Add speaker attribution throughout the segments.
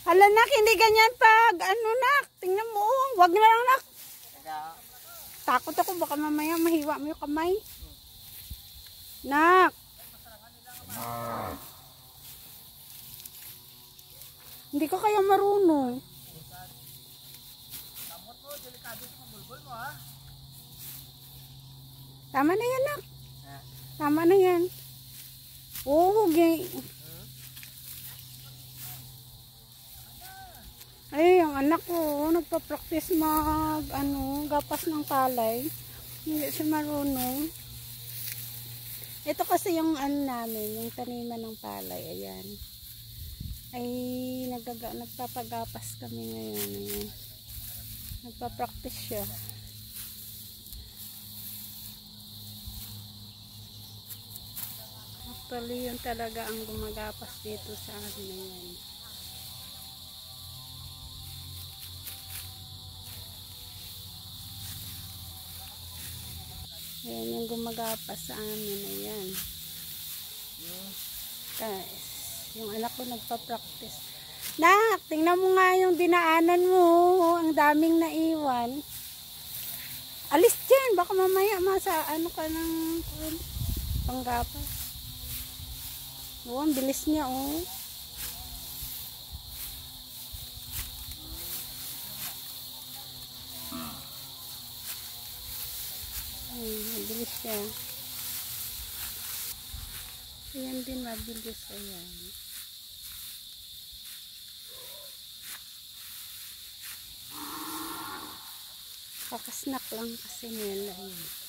Speaker 1: Hala nak, hindi ganyan pag ano nak. Tingnan mo, wag na lang nak. Takot ako baka mamaya mahiwa mo yung kamay. Nak. Hindi ka kaya marunong. Tama na yan nak. Tama na yan. Oo, gay. Ay, ang anak ko, nagpa-practice gapas ng palay. Hindi siya marunong. Ito kasi yung namin, yung taniman ng palay. Ayan. Ay, nagpapagapas kami ngayon. Ayan. Nagpa-practice siya. Actually, yun talaga ang gumagapas dito sa amin na yan. Ayan yung gumagapas sa amin. Ayan. Guys, yung anak ko nagpa-practice. Nak, tingnan mo nga yung dinaanan mo. Ang daming naiwan. Alis dyan. Baka mamaya ka ng panggapas. Oo, ang bilis niya, oh. Ay, mabilis siya. Ayan din, mabilis. Ayan. Kakasnak lang kasi nila. Ayan.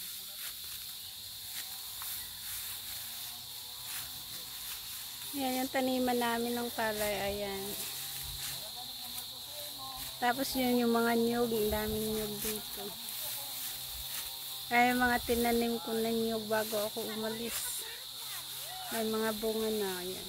Speaker 1: Ayan yung taniman namin ng palay. Ayan. Tapos yun yung mga nyug. Ang daming nyug dito. Kaya mga tinanim ko na nyug bago ako umalis. May mga bunga na. Ayan.